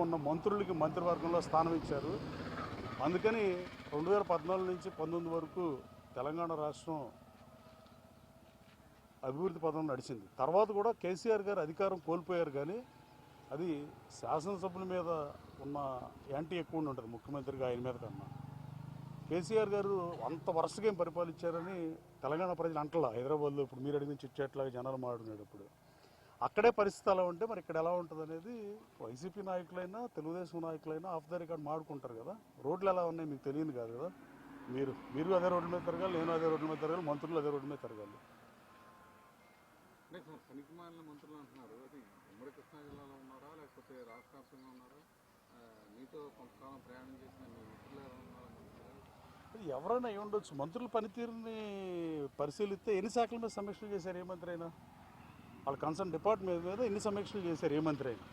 ఉన్న మంత్రులకి మంత్రివర్గంలో స్థానం ఇచ్చారు. అందుకని 2014 నుంచి 19 వరకు తెలంగాణ రాష్ట్రం అభివృద్ధి పదంలో నడిచింది. తర్వాత కూడా కేసీఆర్ గారు అధికారం కోల్పోయారు, కానీ అది శాసనసభ్యుల మీద ఉన్న యాంటీ ఎక్కువ ఉంటుంది ముఖ్యమంత్రిగా ఆయన మీద కన్నా. కేసీఆర్ గారు అంత వరుసగా ఏం పరిపాలించారని తెలంగాణ ప్రజలు అంటలా. హైదరాబాద్లో ఇప్పుడు మీరు అడిగిన చిట్చాట్లాగా జనాలు మాట్లాడినాడు. ఇప్పుడు అక్కడే పరిస్థితి అలా ఉంటే మరి ఇక్కడ ఎలా ఉంటుంది అనేది వైసీపీ నాయకులైనా తెలుగుదేశం నాయకులైనా ఆఫ్ ద రికార్డ్ మాడుకుంటారు కదా. రోడ్లు ఎలా ఉన్నాయి మీకు తెలియదు కాదు కదా. మీరు అదే రోడ్ల మీద తిరగాలి, నేను అదే రోడ్ల మీద తిరగాలి, మంత్రులు అదే రోడ్ల మీద తిరగాలి. పనికిమాలిన మంత్రులు అంటున్నారు. అది ఉమ్మడి కృష్ణా జిల్లాలో ఉన్నారా లేకపోతే రాష్ట్ర వ్యాప్తంగా ఉన్నారా? మీతో కొంతకాలం ప్రయాణం చేసిన మీ మిత్రులు ఎవరైనా అయి ఉండొచ్చు. మంత్రుల పనితీరుని పరిశీలిస్తే ఎన్ని శాఖల మీద సమీక్షలు చేశారు ఏ మంత్రి అయినా? వాళ్ళ కన్సర్న్ డిపార్ట్మెంట్ మీద ఎన్ని సమీక్షలు చేశారు ఏ మంత్రి అయినా?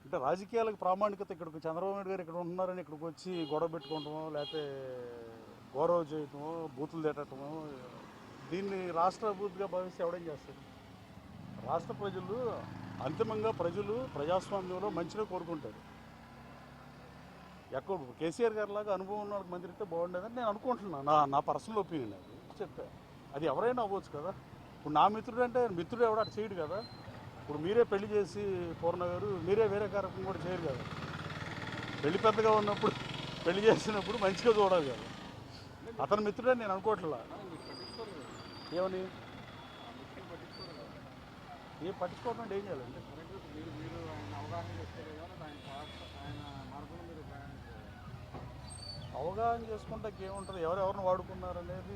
అంటే రాజకీయాలకు ప్రామాణికత ఇక్కడికి చంద్రబాబు నాయుడు గారు ఇక్కడ ఉంటున్నారని ఇక్కడికి వచ్చి గొడవ పెట్టుకోవటమో లేకపోతే గౌరవ చేయటమో బూతులు తిట్టడమో, దీన్ని రాష్ట్ర అభివృద్ధిగా భావిస్తే ఎవడేం చేస్తారు? రాష్ట్ర ప్రజలు అంతిమంగా ప్రజాస్వామ్యంలో మంచిగా కోరుకుంటారు. ఎక్కడ కేసీఆర్ గారి లాగా అనుభవం ఉన్న మంత్రి అయితే బాగుండేదని నేను అనుకుంటున్నాను. నా పర్సనల్ ఒపీనియన్ అది చెప్పా. అది ఎవరైనా అవ్వచ్చు కదా. ఇప్పుడు నా మిత్రుడు అంటే మిత్రుడు ఎవడ చేయడు కదా. ఇప్పుడు మీరే పెళ్లి చేసి పూర్ణ గారు మీరే వేరే కార్యక్రమం కూడా చేయరు కదా. పెళ్లి పెద్దగా ఉన్నప్పుడు పెళ్లి చేసినప్పుడు మంచిగా చూడాలి కదా. అతని మిత్రుడే నేను అనుకోవట్లా. ఏమని ఏం పట్టించుకోవడం అంటే ఏం చేయాలండి? అవగాహన చేసుకుంటే ఏముంటుంది, ఎవరెవరిని వాడుకున్నారు అనేది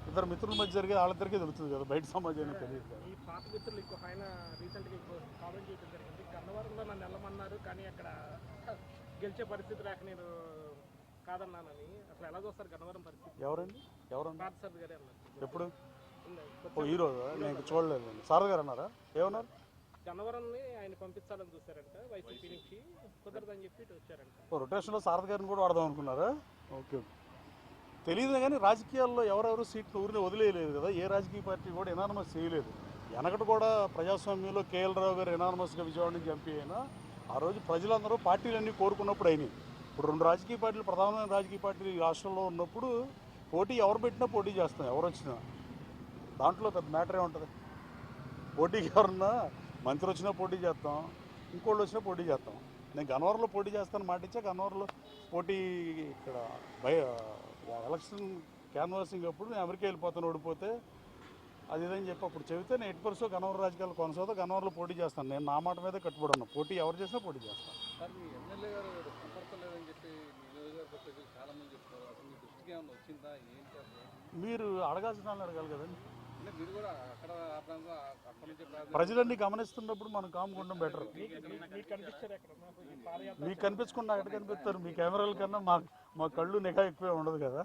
ఇద్దరు మిత్రుల మధ్య జరిగే వాళ్ళిద్దరికీ తెలుస్తుంది కదా, బయట సమాజానికి తెలియదు కదా. ఈ పాత మిత్రులు ఇంకో ఆయన రీసెంట్గా కామెంట్ చేయడం జరిగింది. గన్నవరంలో నన్ను వెళ్ళమన్నారు కానీ అక్కడ గెలిచే పరిస్థితి లేక నేను కాదన్నానని. అసలు ఎలా చూస్తారు గన్నవరం పరిస్థితి? ఎవరండి పార్థసారథి గారే అన్నారు. ఎప్పుడు? ఈరోజు నేను చూడలేదు. సారథి గారు అన్నారా? ఏమన్నారు? గన్నవరాన్ని ఆయన పంపించాలని చూశారంట, వైసీపీ నుంచి కుదరదని చెప్పి ఇటు వచ్చారంట. రొటేషన్లో సారథి గారిని కూడా వాడదాం అనుకున్నారా? ఓకే, తెలియదు. కానీ రాజకీయాల్లో ఎవరెవరు సీట్లు ఊరిని వదిలేయలేదు కదా. ఏ రాజకీయ పార్టీ కూడా ఎనానమస్ చేయలేదు. వెనకటి కూడా ప్రజాస్వామ్యంలో కేఎల్ రావు గారు ఎనానమస్గా విజయవాడ నుంచి ఎంపీ అయినా ఆ రోజు ప్రజలందరూ పార్టీలన్నీ కోరుకున్నప్పుడు అయినాయి. ఇప్పుడు రెండు రాజకీయ పార్టీలు, ప్రధానమైన రాజకీయ పార్టీలు ఈ రాష్ట్రంలో ఉన్నప్పుడు పోటీ ఎవరు పెట్టినా పోటీ చేస్తాం, ఎవరు వచ్చినా. దాంట్లో పెద్ద మ్యాటరే ఉంటుంది. పోటీకి ఎవరన్నా మంత్రి వచ్చినా పోటీ చేస్తాం, ఇంకోళ్ళు వచ్చినా పోటీ చేస్తాం. నేను గన్నవరంలో పోటీ చేస్తాను మాట ఇచ్చా. గన్నవరంలో పోటీ ఇక్కడ ఎలక్షన్ క్యాన్వాసింగ్ అప్పుడు నేను అమెరికా వెళ్ళిపోతాను ఓడిపోతే అది ఇదని చెప్పి అప్పుడు చెబితే నేను 8% గన్నవరం రాజకీయాలు కొనసాగుతా, గన్నవరంలో పోటీ చేస్తాను. నేను నా మాట మీద కట్టుబడి ఉన్నాను. పోటీ ఎవరు చేసినా పోటీ చేస్తాను. సార్, మీ ఎమ్మెల్యే గారు సంపర్కలేదని చెప్పి మీ నియోజకవర్గ ప్రజలు చాలామంది చెప్తున్నారు. అసలు మీ దృష్టికి ఏమన్నా వచ్చిందా? ఏంటి అసలు? మీరు అడగాల్సిన వాళ్ళని అడగాలి కదండి. అంటే మీరు కూడా అక్కడ అక్కడి నుంచి ప్రజలన్నీ గమనిస్తున్నప్పుడు మనం కాముకుండడం బెటర్. మీకు కనిపించకుండా ఎక్కడ కనిపిస్తారు? మీ కెమెరాల కన్నా మా కళ్ళు నిఘా ఎక్కువే ఉండదు కదా.